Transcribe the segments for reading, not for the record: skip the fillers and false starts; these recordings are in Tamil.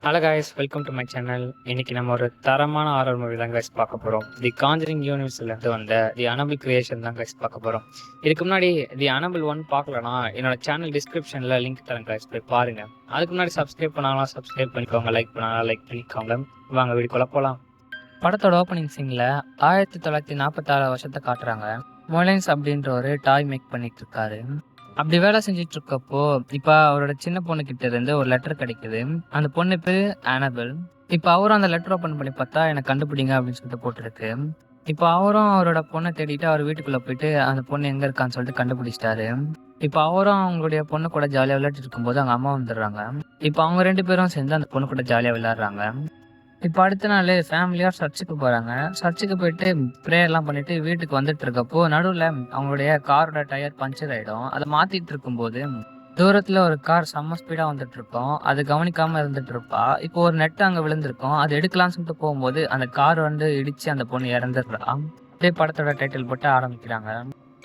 Hello guys, welcome to my channel. இன்னைக்கு நம்ம ஒரு தரமான ஹாரர் மூவி தான் கைஸ் பார்க்க போகிறோம். தி காஞ்சரிங் யூனிவர்ஸ்லேருந்து வந்த தி அனபிள் கிரியேஷன் தான் கைஸ் பார்க்க போகிறோம். இதுக்கு முன்னாடி தி அனபிள் 1 பார்க்கலனா என்னோட சேனல் டிஸ்கிரிப்ஷனில் லிங்க் தரேன் கைஸ், போய் பாருங்க. அதுக்கு முன்னாடி சப்ஸ்கிரைப் பண்ணாலும் சப்ஸ்கிரைப் பண்ணிக்கோங்க, லைக் பண்ணாலும் லைக் பண்ணிக்கோங்க. வாங்க வீடியோக்குள்ள போகலாம். படத்தோட ஓப்பனிங் சீனில் 1946 வருஷத்தை காட்டுறாங்க. மொலைன்ஸ் அப்படின்ற ஒரு டாய் மேக் பண்ணிட்டு இருக்காரு. அப்படி வேலை செஞ்சுட்டு இருக்கப்போ இப்ப அவரோட சின்ன பொண்ணு கிட்ட இருந்து ஒரு லெட்டர் கிடைக்குது. அந்த பொண்ணு பேரு ஆனபிள். இப்ப அவரும் அந்த லெட்டர் ஓபன் பண்ணி பார்த்தா எனக்கு கண்டுபிடிங்க அப்படின்னு சொல்லிட்டு போட்டிருக்கு. இப்ப அவரும் அவரோட பொண்ணை தேடிட்டு அவர் வீட்டுக்குள்ள போயிட்டு அந்த பொண்ணு எங்க இருக்கான்னு சொல்லிட்டு கண்டுபிடிச்சிட்டாரு. இப்ப அவரும் அவங்களுடைய பொண்ணு கூட ஜாலியா விளையாட்டு இருக்கும்போது அவங்க அம்மா வந்துடுறாங்க. இப்ப அவங்க 2 பேரும் சேர்ந்து அந்த பொண்ணு கூட ஜாலியா விளையாடுறாங்க. இப்ப அடுத்த நாள் ஃபேமிலியா சர்ச்சுக்கு போறாங்க. சர்ச்சுக்கு போயிட்டு ப்ரேயர்லாம் பண்ணிட்டு வீட்டுக்கு வந்துட்டு இருக்கப்போ நடுவுல அவங்களுடைய காரோட டயர் பஞ்சர் ஆயிடும். அதை மாத்திட்டு இருக்கும்போது தூரத்துல ஒரு கார் செம்ம ஸ்பீடா வந்துட்டு இருக்கோம். அது கவனிக்காம இருந்துட்டு இருப்பா. இப்போ ஒரு நெட் அங்க விழுந்திருக்கும். அது எடுக்கலாம்னு சொல்லிட்டு போகும்போது அந்த கார் இடிச்சு அந்த பொண்ணு இறந்துடுறா. அப்படியே படத்தோட டைட்டில் போட்டு ஆரம்பிக்கிறாங்க.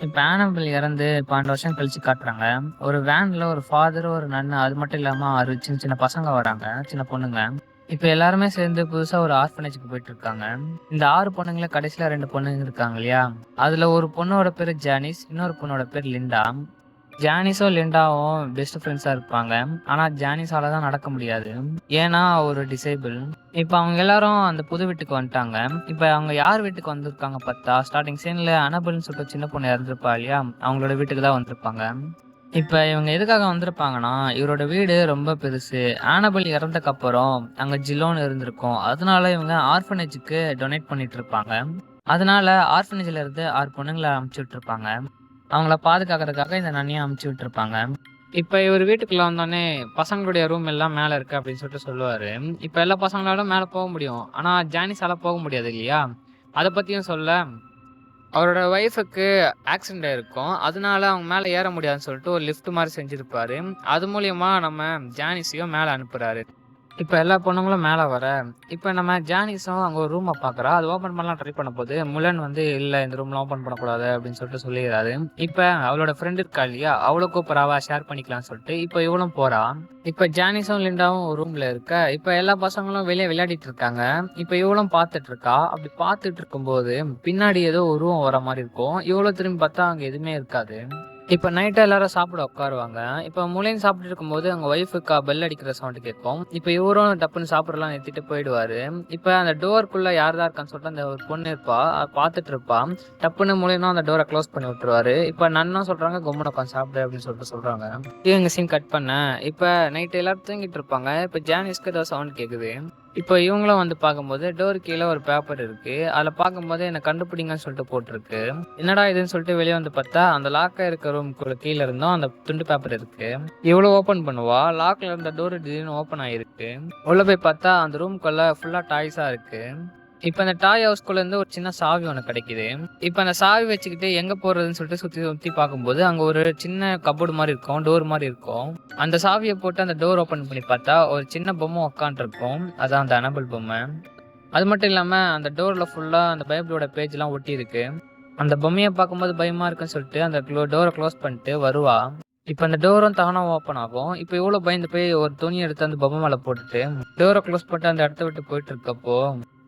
இப்ப ஆனபிள் இறந்து 12 வருஷம் கழிச்சு காட்டுறாங்க. ஒரு வேன்ல ஒரு ஃபாதர், ஒரு நன்னு, அது மட்டும் இல்லாம 6 சின்ன சின்ன பசங்க வராங்க, சின்ன பொண்ணுங்க. இப்ப எல்லாருமே சேர்ந்து புதுசா ஒரு ஆர்ஃபனேஜ்க்கு போயிட்டு இருக்காங்க. இந்த 6 பொண்ணுங்கள கடைசியில 2 பொண்ணுங்க இருக்காங்க இல்லையா? அதுல ஒரு பொண்ணோட பேரு ஜானிஸ், இன்னொரு பொண்ணோட பேர் லிண்டா. ஜானிஸும் லிண்டாவும் பெஸ்ட் ஃப்ரெண்ட்ஸா இருப்பாங்க. ஆனா ஜானிஸால தான் நடக்க முடியாது. ஏன்னா ஒரு டிசேபிள். இப்ப அவங்க எல்லாரும் அந்த புது வீட்டுக்கு வந்துட்டாங்க. இப்ப அவங்க யார் வீட்டுக்கு வந்திருக்காங்க பார்த்தா, ஸ்டார்டிங் சீன்ல அனபிள்னு சொல்லிட்டு சின்ன பொண்ணு இறந்துருப்பா இல்லையா? அவங்களோட வீட்டுக்கு தான் வந்திருப்பாங்க. இப்ப இவங்க எதுக்காக வந்திருப்பாங்கன்னா, இவரோட வீடு ரொம்ப பெருசு. ஆனபிள் இறந்ததுக்கு அப்புறம் அங்க ஜிலோன்னு இருந்திருக்கும். அதனால இவங்க ஆர்ஃபனேஜுக்கு டொனேட் பண்ணிட்டு இருப்பாங்க. அதனால ஆர்ஃபனேஜ்ல இருந்து 6 பொண்ணுங்கள அனுப்பிச்சு விட்டுருப்பாங்க. அவங்கள பாதுகாக்கிறதுக்காக இந்த நன்னியை அனுப்பிச்சு விட்டுருப்பாங்க. இப்ப இவர் வீட்டுக்குள்ள வந்தோடனே பசங்களுடைய ரூம் எல்லாம் மேல இருக்கு அப்படின்னு சொல்லிட்டு சொல்லுவாரு. இப்ப எல்லா பசங்களாலும் மேல போக முடியும். ஆனா ஜானிஸால போக முடியாது இல்லையா? அத பத்தியும் சொல்ல, அவரோட ஒய்ஃபுக்கு ஆக்சிடென்ட் ஆயிருக்கும். அதனால அவங்க மேல ஏற முடியாதுன்னு சொல்லிட்டு ஒரு லிஃப்ட் மாதிரி செஞ்சிருப்பாரு. அது மூலியமா நம்ம ஜானிஸையும் மேல அனுப்புறாரு. இப்ப எல்லா பொண்ணுங்களும் மேல வர, இப்ப நம்ம ஜானிஸும் அங்க ஒரு ரூம பாக்குறா. அது ஓபன் பண்ணலாம் ட்ரை பண்ண போது முலன் இல்ல இந்த ரூம்லாம் ஓபன் பண்ணக்கூடாது அப்படின்னு சொல்லிட்டு சொல்லிடுறாரு. இப்ப அவளோட ஃப்ரெண்ட் இருக்கா இல்லையா? அவளை கூப்பிடறாவா ஷேர் பண்ணிக்கலாம்னு சொல்லிட்டு இப்ப இவளும் போறா. இப்ப ஜானிஸும் லிண்டாவும் ஒரு ரூம்ல இருக்க, இப்ப எல்லா பசங்களும் வெளியே விளையாடிட்டு இருக்காங்க. இப்ப இவளும் பாத்துட்டு இருக்கா. அப்படி பாத்துட்டு இருக்கும்போது பின்னாடி ஏதோ உருவம் வர மாதிரி இருக்கும். இவளும் திரும்பி பார்த்தா அங்க எதுவுமே இருக்காது. இப்ப நைட்டு எல்லாரும் சாப்பிட உட்காருவாங்க. இப்ப முலைன்னு சாப்பிட்டு இருக்கும்போது அவங்க ஒய்ஃபுக்கா பெல் அடிக்கிற சவுண்ட் கேட்கும். இப்ப இவரும் டப்புன்னு சாப்பிடலாம் நிறுத்திட்டு போயிடுவாரு. இப்ப அந்த டோருக்குள்ள யார் தான் இருக்கான்னு சொல்லிட்டு அந்த ஒரு பொண்ணு இருப்பா, பார்த்துட்டு இருப்பா. டப்புன்னு முலைனும் அந்த டோரை க்ளோஸ் பண்ணி விட்டுருவாரு. இப்ப நன்னும் சொல்றாங்க கம்முன்னு உட்காந்து சாப்பிடு அப்படின்னு சொல்லிட்டு சொல்றாங்க. இவங்க சீன் கட் பண்ண, இப்ப நைட்டு எல்லாரும் தூங்கிட்டு இருப்பாங்க. இப்ப ஜானிஸ்க்கு ஏதோ சவுண்ட் கேக்குது. இப்போ இவங்களும் பார்க்கும்போது டோர் கீழே ஒரு பேப்பர் இருக்கு. அதுல பார்க்கும்போது என்ன கண்டுபிடிங்கன்னு சொல்லிட்டு போட்டிருக்கு. என்னடா இதுன்னு சொல்லிட்டு வெளியே வந்து பார்த்தா அந்த லாக்கா இருக்க ரூம்குள்ள கீழே இருந்தும் அந்த துண்டு பேப்பர் இருக்கு. இவ்வளவு ஓபன் பண்ணுவா, லாக்ல இருந்த டோர் திடீர்னு ஓபன் ஆயிருக்கு. உள்ள போய் பார்த்தா அந்த ரூம்குள்ள ஃபுல்லா டாய்ஸா இருக்கு. இப்ப அந்த டாய் ஹவுஸ்குள்ள இருந்து ஒரு சின்ன சாவி ஒண்ணு கிடைக்குது. இப்ப அந்த சாவி வச்சுக்கிட்டு எங்க போறதுன்னு சொல்லிட்டு சுத்தி சுத்தி பார்க்கும்போது அங்க ஒரு சின்ன கபோர்டு மாதிரி இருக்கும், டோர் மாதிரி இருக்கும். அந்த சாவியை போட்டு அந்த டோர் ஓபன் பண்ணி பார்த்தா ஒரு சின்ன பொம்மை உட்காந்து இருக்கும். அதான் அந்த அனபிள் பொம்மை. அது மட்டும் இல்லாம அந்த டோர்ல ஃபுல்லா அந்த பைபிளோட பேஜ் எல்லாம் ஒட்டி இருக்கு. அந்த பொம்மையை பார்க்கும்போது பயமா இருக்குன்னு சொல்லிட்டு அந்த டோரை க்ளோஸ் பண்ணிட்டு வருவா. இப்ப அந்த டோரும் தானா ஓப்பன் ஆகும். இப்ப இவ்வளவு பயந்து போய் ஒரு துணி எடுத்து அந்த பொம்மை மேல போட்டுட்டு டோரை க்ளோஸ் பண்ணிட்டு அந்த இடத்த விட்டு போயிட்டு இருக்கப்போ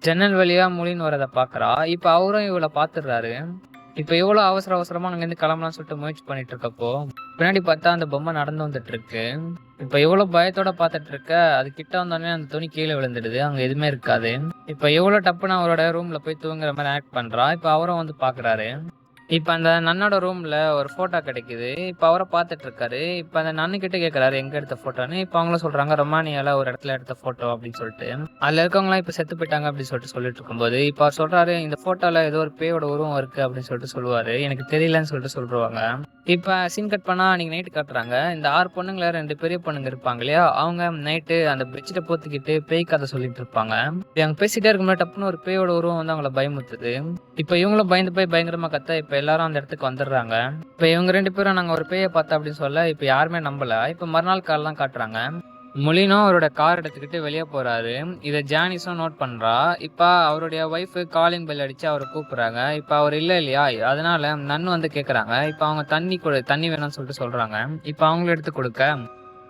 ஜன்னல் வழியா முழின்னு வரதை பாக்குறா. இப்ப அவரும் இவளை பாத்துடுறாரு. இப்ப எவ்வளவு அவசர அவசரமா அங்க இருந்து கிளம்பலாம்னு சொல்லிட்டு முயற்சி பண்ணிட்டு இருக்கப்போ பின்னாடி பார்த்தா அந்த பொம்மை நடந்து வந்துட்டு இருக்கு. இப்ப எவ்வளவு பயத்தோட பாத்துட்டு இருக்க, அது கிட்ட வந்தோடனே அந்த துணி கீழே விழுந்துடுது. அங்க எதுவுமே இருக்காது. இப்ப எவ்வளவு டப்புன்னு அவரோட ரூம்ல போய் தூங்குற மாதிரி ஆக்ட் பண்றா. இப்ப அவரும் பாக்குறாரு. இப்ப அந்த நன்னோட ரூம்ல ஒரு போட்டோ கிடைக்குது. இப்ப அவரை பாத்துட்டு இருக்காரு. இப்ப அந்த நன்னு கிட்ட கேக்குறாரு எங்க எடுத்த போட்டோன்னு. இப்ப அவங்களும் சொல்றாங்க ரொமானியால ஒரு இடத்துல எடுத்த போட்டோ அப்படின்னு சொல்லிட்டு. அதுல இருக்கவங்க எல்லாம் இப்ப செத்து போயிட்டாங்க அப்படின்னு சொல்லிட்டு இருக்கும்போது இப்ப அவர் சொல்றாரு இந்த போட்டோல ஏதோ ஒரு பேயோட உருவம் இருக்கு அப்படின்னு சொல்லிட்டு சொல்லுவாரு. எனக்கு தெரியலன்னு சொல்லிட்டு சொல்றாங்க. இப்ப சீன் கட் பண்ணா அன்னைக்கு நைட்டு காட்டுறாங்க. இந்த 6 பொண்ணுங்கள 2 பெரிய பொண்ணுங்க இருப்பாங்க இல்லையா? அவங்க நைட்டு அந்த பெட்ஷீட்டை போத்திக்கிட்டு பேய் கதை சொல்லிட்டு இருப்பாங்க. அவங்க பேசிட்டே இருக்கும்போது டப்புன்னு ஒரு பேயோட உருவம் அவங்கள பயமுறுத்துது. இப்ப இவங்களும் பயந்து போய் பயங்கரமா கத்த இப்ப எல்லாரும் அந்த இடத்துக்கு வந்துடுறாங்க. இப்ப இவங்க 2 பேரும் நாங்க ஒரு பேயை பார்த்தோம் அப்படின்னு சொல்ல இப்ப யாருமே நம்பல. இப்ப மறுநாள் கால்லாம் காட்டுறாங்க. மொலினோ அவரோட கார் எடுத்துக்கிட்டு வெளியே போறாரு. இத ஜானிஸும் நோட் பண்றா. இப்ப அவருடைய ஒய்ஃப் காலிங் பெல் அடிச்சு அவரை கூப்பிடுறாங்க. இப்ப அவர் இல்ல இல்லையா? அதனால நன்னு கேக்குறாங்க. இப்ப அவங்க தண்ணி வேணும்னு சொல்லிட்டு சொல்றாங்க. இப்ப அவங்களும் எடுத்து கொடுக்க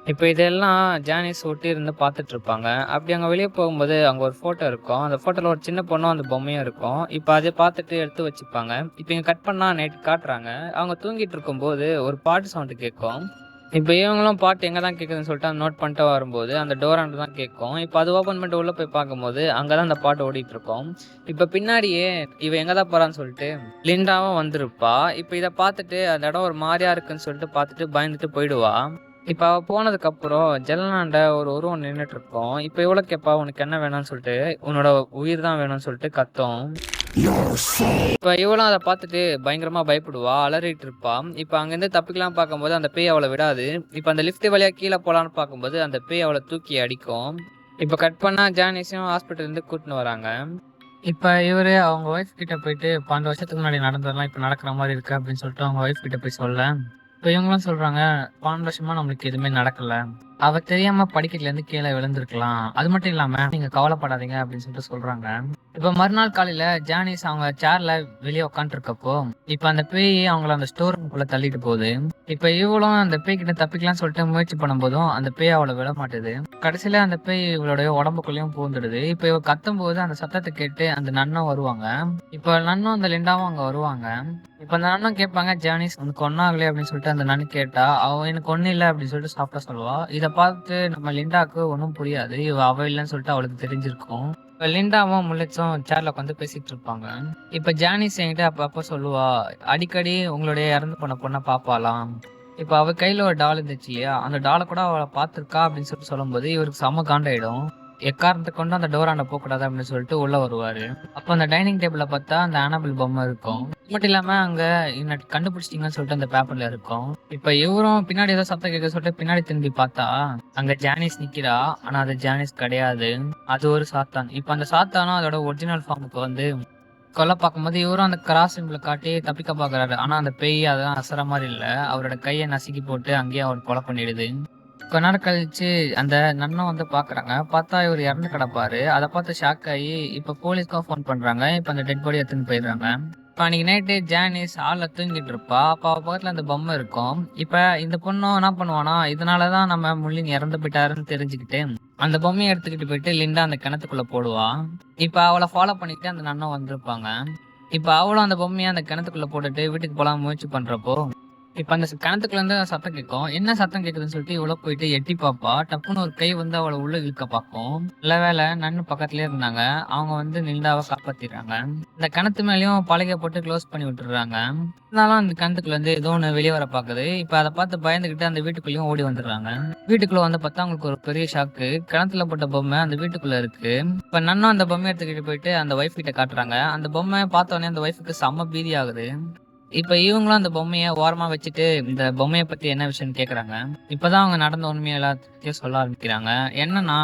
இப்ப இதெல்லாம் ஜானிஸ் ஒட்டி இருந்து பார்த்துட்டு இருப்பாங்க. அப்படி அங்க வெளிய போகும்போது அங்க ஒரு ஃபோட்டோ இருக்கும். அந்த ஃபோட்டோல ஒரு சின்ன பொண்ணும், அந்த பொம்மையும் இருக்கும். இப்ப அத பார்த்துட்டு எடுத்து வச்சுப்பாங்க. இப்ப இங்க கட் பண்ணா நைட் காட்டுறாங்க. அவங்க தூங்கிட்டு இருக்கும்போது ஒரு பாட்டு சவுண்ட் கேட்கும். இப்ப இவங்களும் பாட்டு எங்க தான் கேட்குதுன்னு சொல்லிட்டு அத நோட் பண்ணிட்டு வரும்போது, அந்த டோராண்ட தான் கேட்கும். இப்ப அது ஓப்பன் பண்ணிட்டு உள்ள போய் பார்க்கும்போது, அங்க தான் அந்த பாட்டு ஓடிட்டு இருக்கும். இப்ப பின்னாடியே இவ எங்க தான் போறான்னு சொல்லிட்டு லிண்டாவும் வந்திருப்பா. இப்ப இத பார்த்துட்டு அந்த இடம் ஒரு மாரியா இருக்குன்னு சொல்லிட்டு பார்த்துட்டு பயந்துட்டு போயிடுவா. இப்ப அவ போனதுக்கப்புறம் ஜன்னலாண்ட ஒரு உருவம் நின்னுட்டு இருக்கும். இப்ப இவள கேட்பா, "உனக்கு என்ன வேணும்னு?" சொல்லிட்டு. "உன்னோட உயிர் தான் வேணும்னு" சொல்லிட்டு கத்தும். இப்ப இவளும் அத பார்த்துட்டு பயங்கரமா பயப்படுவா. அலறிட்டு இருப்பா. இப்ப அங்கருந்து தப்பிக்கலாம்னு பார்க்கும்போது அந்த பேய் அவள விடாது. இப்ப அந்த லிஃப்ட் வழியா கீழ போலான்னு பார்க்கும்போது அந்த பேய் அவள தூக்கி அடிக்கும். இப்ப கட் பண்ணா ஜானிஸையும் ஹாஸ்பிட்டல்ல இருந்து கூட்டின்னு வராங்க. இப்ப இவரு அவங்க ஒய்ஃப் கிட்ட போயிட்டு 12 வருஷத்துக்கு முன்னாடி நடந்ததெல்லாம் இப்ப நடக்கிற மாரி இருக்கு அப்படின்னு சொல்லிட்டு அவங்க ஒய்ஃப் கிட்ட போய் சொல்ல, இப்ப இவங்களும் சொல்றாங்க, 12 வருஷமா நம்மளுக்கு எதுவுமே நடக்கல. அவ தெரியாம படிக்கட்டுல இருந்து கீழ விழுந்திருக்கலாம். அது மட்டும் இல்லாம நீங்க கவலைப்படாதீங்க அப்படின்னு சொல்லிட்டு சொல்றாங்க. இப்ப மறுநாள் காலையில ஜானிஸ் அவங்க சேர்ல வெளிய உட்காந்துருக்கப்போ, இப்ப அந்த பேய் அவங்கள அந்த ஸ்டோர் ரூம்குள்ள தள்ளிட்டு போகுது. இப்ப இவளும் அந்த பேய் கிட்ட தப்பிக்கலாம்னு சொல்லிட்டு முயற்சி பண்ணும்போதும் அந்த பேய் அவள விட மாட்டுது. கடைசியில அந்த பேய் இவளுடைய உடம்புக்குள்ளயும் பூந்துடுது. இப்ப இவ கத்தும்போது அந்த சத்தத்தை கேட்டு அந்த நன்னும் வருவாங்க. இப்ப நன்னும் அந்த லிண்டாவும் அங்க வருவாங்க. இப்ப அந்த நன்னும் கேட்பாங்க, "ஜானிஸ் உனக்கு ஒண்ணும் ஆகலையா?" அப்படின்னு சொல்லிட்டு அந்த நன்னு கேட்டா, அவ எனக்கு ஒண்ணும் இல்ல அப்படின்னு சொல்லிட்டு சாப்பிட்டா சொல்லுவா. இத பார்த்து நம்ம லிண்டாக்கு ஒண்ணும் புரியாது. அவ இல்லன்னு சொல்லிட்டு அவளுக்கு தெரிஞ்சிருக்கும். இப்ப லிண்டாவும் முல்லைச்சும் சேர்ல உட்காந்து பேசிட்டு இருப்பாங்க. இப்ப ஜானிஸ் என்கிட்ட அப்பப்ப சொல்லுவா, "அடிக்கடி உங்களுடைய இறந்து போன பொண்ண பாப்பாளாம்." இப்ப அவ கையில ஒரு டால் இருந்துச்சு இல்லையா? அந்த டால கூட அவள பார்த்திருக்கா அப்படின்னு சொல்லிட்டு சொல்லும்போது, இவருக்கு செம காண்டாயிடும். எக்காரணத்த கொண்டும் அந்த டோராண்ட போக்கூடாது அப்படின்னு சொல்லிட்டு உள்ள வருவாரு. அப்ப அந்த டைனிங் டேபிள்ல பார்த்தா அந்த அனபிள் பொம்மை இருக்கும். அது மட்டும் இல்லாம அங்க என்ன கண்டுபிடிச்சிட்டீங்கன்னு சொல்லிட்டு அந்த பேப்பர்ல இருக்கும். இப்ப இவரும் பின்னாடி ஏதோ சத்தம் கேட்க சொல்லிட்டு பின்னாடி திரும்பி பார்த்தா, அங்க ஜானிஸ் நிக்கிறா. ஆனா அது ஜானிஸ் கிடையாது. அது ஒரு சாத்தான். இப்ப அந்த சாத்தானும் அதோட ஒரிஜினல் ஃபார்முக்கு வந்து கொல்ல பார்க்கும்போது, இவரும் அந்த கிராஸ் சிம்பல காட்டி தப்பிக்க பார்க்குறாரு. ஆனா அந்த பேய் அதெல்லாம் அசர மாரி இல்ல. அவரோட கைய நசுக்கி போட்டு அங்கேயே அவர் கொலை பண்ணிடுது. கொஞ்ச நேரம் கழிச்சு அந்த நன்னும் வந்து பார்க்குறாங்க. பார்த்தா இவரு இறந்து கிடப்பாரு. அத பார்த்து ஷாக் ஆயி இப்ப போலீஸ்க்கும் ஃபோன் பண்றாங்க. இப்ப அந்த டெட் பாடிய எடுத்துன்னு போயிடுறாங்க. இப்ப அன்னைக்கு நைட்டு ஜானிஸ் ஹால்ல தூங்கிட்டு இருப்பா. அப்ப அவ பக்கத்துல அந்த பொம்மை இருக்கும். இப்ப இந்த பொண்ணும் என்ன பண்ணுவான்னா, இதனால தான் நம்ம முள்ளின் இறந்து போயிட்டாருன்னு தெரிஞ்சுக்கிட்டு, அந்த பொம்மைய எடுத்துக்கிட்டு போயிட்டு லிண்டா அந்த கிணத்துக்குள்ள போடுவா. இப்ப அவள ஃபாலோ பண்ணிட்டு அந்த நன்னும் வந்திருப்பாங்க. இப்ப அவளும் அந்த பொம்மைய அந்த கிணத்துக்குள்ள போட்டுட்டு வீட்டுக்கு போலாம்னு முயற்சி பண்றப்போ, இப்ப அந்த கிணத்துக்குள்ள இருந்து சத்தம் கேட்கும். என்ன சத்தம் கேட்குதுன்னு சொல்லிட்டு இவளும் போயிட்டு எட்டி பாப்பா. டப்புன்னு ஒரு கை வந்து அவள உள்ள இழுக்க பார்க்கும். நல்ல வேளை நன்னு பக்கத்துலயே இருந்தாங்க. அவங்க வந்து லிண்டாவ காப்பாத்திடுறாங்க. இந்த கிணத்து மேலயும் பலகைய போட்டு க்ளோஸ் பண்ணி விட்டுர்றாங்க. இருந்தாலும் அந்த கிணத்துக்குள்ள இருந்து ஏதோ ஒண்ணு வெளிய வர பாக்குது. இப்ப அத பார்த்து பயந்துகிட்டு அந்த வீட்டுக்குள்ளயும் ஓடி வந்துடுறாங்க. வீட்டுக்குள்ள வந்து பார்த்தா அவங்களுக்கு ஒரு பெரிய ஷாக்கு. கிணத்துல போட்ட பொம்மை அந்த வீட்டுக்குள்ள இருக்கு. இப்ப நன்னும் அந்த பொம்மைய எடுத்துக்கிட்டு போயிட்டு அந்த ஒய்ஃப் கிட்ட காட்டுறாங்க. அந்த பொம்மை பார்த்த உடனே அந்த ஒய்ஃப்க்கு செம்ம பீதி ஆகுது. இப்ப இவங்களும் அந்த பொம்மைய ஓரமா வச்சுட்டு, இந்த பொம்மைய பத்தி என்ன விஷயம்னு கேட்குறாங்க. இப்பதான் அவங்க நடந்த உண்மைய எல்லாத்தையும் சொல்ல ஆரம்பிக்கிறாங்க. என்னன்னா,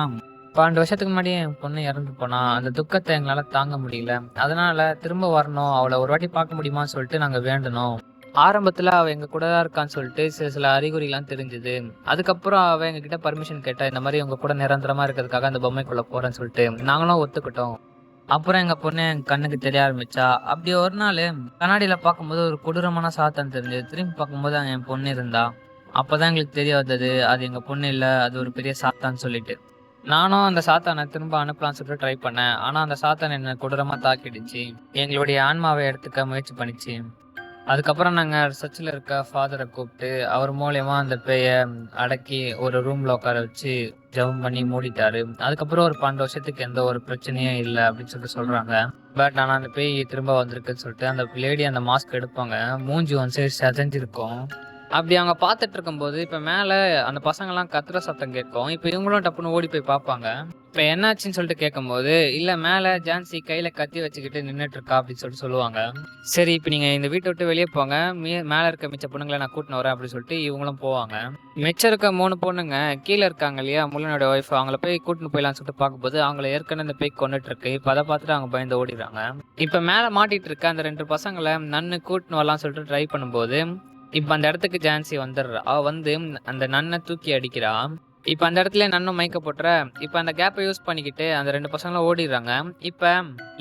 12 வருஷத்துக்கு முன்னாடி என் பொண்ணு இறந்து போனா. அந்த துக்கத்த எங்களால தாங்க முடியல. அதனால திரும்ப வரணும். அவள ஒரு வாட்டி பார்க்க முடியுமான்னு சொல்லிட்டு நாங்க வேண்டுனோம். ஆரம்பத்துல அவ எங்க கூட தான் இருக்கான்னு சொல்லிட்டு சில அறிகுறிலாம் தெரிஞ்சுது. அதுக்கப்புறம் அவ எங்ககிட்ட பர்மிஷன் கேட்டா. இந்த மாரி உங்க கூட நிரந்தரமா இருக்கிறதுக்காக அந்த பொம்மைக்குள்ள போறேன்னு சொல்லிட்டு. நாங்களும் ஒத்துக்கிட்டோம். அப்புறம் எங்க பொண்ணு என் கண்ணுக்கு தெரிய ஆரம்பிச்சா. அப்படி ஒரு நாளு கண்ணாடியில பார்க்கும்போது ஒரு கொடூரமான சாத்தான் தெரிஞ்சது. திரும்பி பார்க்கும்போது அங்க என் பொண்ணு இருந்தா. அப்பதான் எங்களுக்கு தெரிய வந்தது, அது எங்க பொண்ணு இல்ல, அது ஒரு பெரிய சாத்தான்னு சொல்லிட்டு. நானும் அந்த சாத்தான திரும்ப அனுப்பலாம்னு சொல்லிட்டு ட்ரை பண்ணேன். ஆனா அந்த சாத்தான் என்ன கொடூரமா தாக்கிடுச்சு. எங்களுடைய ஆன்மாவை எடுத்துக்க முயற்சி பண்ணிச்சு. அதுக்கப்புறம் நாங்க சர்ச்சில் இருக்க ஃபாதரை கூப்பிட்டு அவர் மூலியமா அந்த பேய அடக்கி ஒரு ரூம்ல உட்கார வச்சு ஜெபம் பண்ணி மூடிட்டாரு. அதுக்கப்புறம் ஒரு 12 வருஷத்துக்கு எந்த ஒரு பிரச்சனையும் இல்லை அப்படின்னு சொல்லிட்டு சொல்றாங்க. பட் ஆனா அந்த பேய் திரும்ப வந்திருக்குன்னு சொல்லிட்டு அந்த லேடி அந்த மாஸ்க் எடுப்பாங்க. மூஞ்சி வந்து சரி செதஞ்சிருக்கும். அப்படி அவங்க பார்த்துட்டு இருக்கும்போது இப்ப மேல அந்த பசங்கெல்லாம் கத்துற சத்தம் கேட்கும். இப்ப இவங்களும் டப்புன்னு ஓடி போய் பார்ப்பாங்க. இப்ப என்னாச்சுன்னு சொல்லிட்டு கேட்கும்போது, இல்ல மேல ஜான்சி கையில கத்தி வச்சுக்கிட்டு நின்னுட்டு இருக்கா அப்படின்னு சொல்லிட்டு சொல்லுவாங்க. சரி இப்ப நீங்க இந்த வீட்டை விட்டு வெளியே போங்க. மேல இருக்க மிச்ச பொண்ணுங்களை நான் கூட்டின்னு வரேன் அப்படின்னு சொல்லிட்டு இவங்களும் போவாங்க. மிச்சம் இருக்க 3 பொண்ணுங்க கீழே இருக்காங்க இல்லையா, முள்ளனோட ஒய்ஃப், அவங்கள போய் கூட்டின்னு போயிடலாம்னு சொல்லிட்டு பார்க்கும்போது அவங்கள ஏற்கனவே இந்த பேய் கொண்டுட்டு இருக்கு. இப்ப அதை பார்த்துட்டு அவங்க பயந்து ஓடிடுறாங்க. இப்ப மேல மாட்டிட்டு இருக்க அந்த 2 பசங்களை நன்னு கூட்டின்னு வரலாம்னு சொல்லிட்டு ட்ரை பண்ணும்போது, இப்ப அந்த இடத்துக்கு ஜான்சி வந்துடுறா. அவ வந்து அந்த நன்னை தூக்கி அடிக்கிறா. இப்ப அந்த இடத்துல நன்னும் மயக்க போட்டுற. இப்ப அந்த கேப்பை யூஸ் பண்ணிக்கிட்டு அந்த 2 பசங்களும் ஓடிடுறாங்க. இப்ப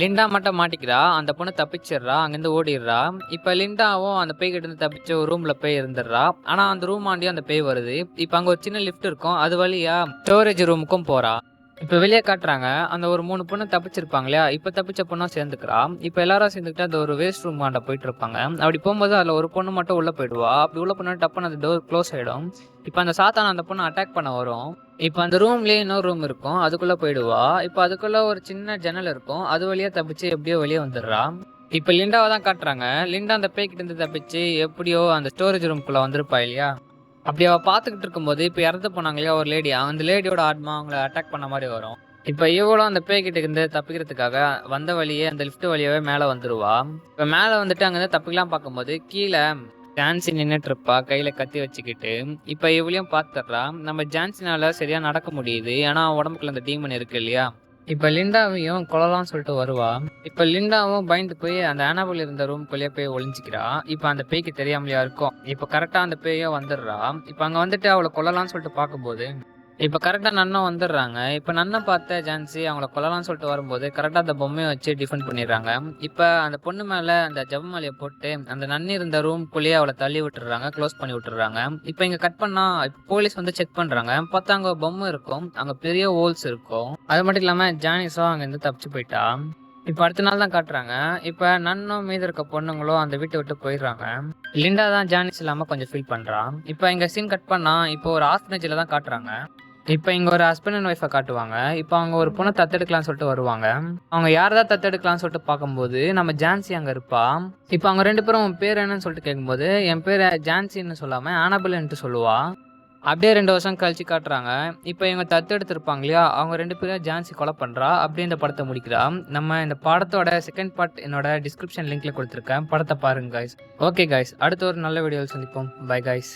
லிண்டா மட்டும் மாட்டிக்கிறா. அந்த பொண்ணு தப்பிச்சிடுறா. அங்கேருந்து ஓடிடுறா. இப்ப லிண்டாவும் அந்த பேய்கிட்ட இருந்து தப்பிச்சு ஒரு ரூம்ல போய் இருந்துடுறா. ஆனா அந்த ரூம் ஆண்டியும் அந்த பேய் வருது. இப்ப அங்க ஒரு சின்ன லிஃப்ட் இருக்கும். அது வழியா ஸ்டோரேஜ் ரூமுக்கும் போறா. இப்ப வெளிய காட்டுறாங்க. அந்த ஒரு 3 பொண்ணு தப்பிச்சிருப்பாங்க இல்லையா? இப்ப தப்பிச்ச பொண்ணும் சேர்ந்துக்கிறா. இப்ப எல்லாரும் சேர்ந்துக்கிட்டு அந்த ஒரு வேஸ்ட் ரூம் ஆண்ட போயிட்டு இருப்பாங்க. அப்படி போகும்போது அதுல ஒரு பொண்ணு மட்டும் உள்ள போயிடுவா. அப்படி உள்ள போனா டப்புன்னு அந்த டோர் க்ளோஸ் ஆயிடும். இப்ப அந்த சாத்தான் அந்த பொண்ண அட்டாக் பண்ண வரும். இப்ப அந்த ரூம்லயே இன்னொரு ரூம் இருக்கும். அதுக்குள்ள போயிடுவா. இப்ப அதுக்குள்ள ஒரு சின்ன ஜன்னல் இருக்கும். அது வழியா தப்பிச்சு எப்படியோ வெளிய வந்துடுறா. இப்ப லிண்டாவை தான் காட்டுறாங்க. லிண்டா அந்த பேய்கிட்ட இருந்து தப்பிச்சு எப்படியோ அந்த ஸ்டோரேஜ் ரூம்குள்ள வந்திருப்பா இல்லையா? அப்படி அவ பார்த்துக்கிட்டு இருக்கும்போது, இப்ப இறந்து போனாங்க இல்லையா ஒரு லேடி, அந்த லேடியோட ஆத்மா அவங்கள அட்டாக் பண்ண மாரி வரும். இப்ப இவளும் அந்த பேய்கிட்ட இருந்து தப்பிக்கிறதுக்காக வந்த வழியே அந்த லிஃப்ட் வழியாவே மேல வந்துருவா. இப்ப மேல வந்துட்டு அங்கிருந்து தப்பிக்கலாம் பார்க்கும்போது, கீழ ஜான்சி நின்னுட்டு இருப்பா கையில கத்தி வச்சுக்கிட்டு. இப்ப இவளையும் பார்த்துடுறா. நம்ம ஜான்சினால சரியா நடக்க முடியுது. ஆனா அவ உடம்புக்குள்ள அந்த டீமன் இருக்கு இல்லையா? இப்ப லிண்டாவையும் கொல்லலாம்னு சொல்லிட்டு வருவா. இப்ப லிண்டாவும் பயந்து போய் அந்த அனாபல் இருந்த ரூம்குள்ளேயே போய் ஒளிஞ்சுக்கிறா. இப்ப அந்த பேய்க்கு தெரியாமலையா இருக்கும். இப்ப கரெக்டா அந்த பேயும் வந்துடுறா. இப்ப அங்க வந்துட்டு அவளை கொல்லலாம்னு சொல்லிட்டு பார்க்கும்போது, இப்ப கரெக்டா நன்னும் வந்துடுறாங்க. இப்ப நன்ன பார்த்த ஜான்சி அவங்கள கொல்லலாம்னு சொல்லிட்டு வரும்போது, கரெக்டா அந்த பொம்மையை வச்சு டிஃபெண்ட் பண்ணிடுறாங்க. இப்ப அந்த பொண்ணு மேல அந்த ஜெபமாலையை போட்டு அந்த நன்னு இருந்த ரூம்குள்ளேயே அவளை தள்ளி விட்டுறாங்க. க்ளோஸ் பண்ணி விட்டுறாங்க. இப்ப இங்க கட் பண்ணா இப்ப போலீஸ் வந்து செக் பண்றாங்க. பார்த்தா அங்க பொம்மை இருக்கும். அங்க பெரிய ஹோல்ஸ் இருக்கும். அது மட்டும் இல்லாம ஜானிஸும் அங்க இருந்து தப்பிச்சு போயிட்டா. இப்ப அடுத்த நாள் தான் காட்டுறாங்க. இப்ப நன்னும் மீதி இருக்க பொண்ணுங்களும் அந்த வீட்டை விட்டு போயிடுறாங்க. லிண்டா தான் ஜானிஸ் இல்லாம கொஞ்சம் ஃபீல் பண்றா. இப்ப இங்க சீன் கட் பண்ணா இப்போ ஒரு ஆர்ஃபனேஜ்ல தான் காட்டுறாங்க. இப்ப இங்க ஒரு ஹஸ்பண்ட் அண்ட் ஒய்ஃபை காட்டுவாங்க. இப்ப அவங்க ஒரு பொண்ணை தத்தெடுக்கலாம்னு சொல்லிட்டு வருவாங்க. அவங்க யாரதான் தத்தெடுக்கலாம்னு சொல்லிட்டு பார்க்கும்போது நம்ம ஜான்சி அங்க இருப்பா. இப்ப அவங்க 2 பேரும் உன் பேர் என்னன்னு சொல்லிட்டு கேட்கும்போது, என் பேர் ஜான்சின்னு சொல்லாம ஆனபெல்ன்ட்டு சொல்லுவா. அப்படியே 2 வருஷம் கழிச்சு காட்டுறாங்க. இப்ப இவங்க தத்தெடுத்திருப்பாங்க இல்லையா? அவங்க 2 பேரும் ஜான்சி கொலை பண்றா. அப்படியே இந்த படத்தை முடிக்கிறா. நம்ம இந்த படத்தோட செகண்ட் பார்ட் என்னோட டிஸ்கிரிப்ஷன் லிங்க்ல கொடுத்துருக்கேன். படத்தை பாருங்க கைஸ். ஓகே கைஸ், அடுத்த ஒரு நல்ல வீடியோவில் சந்திப்போம். Bye guys.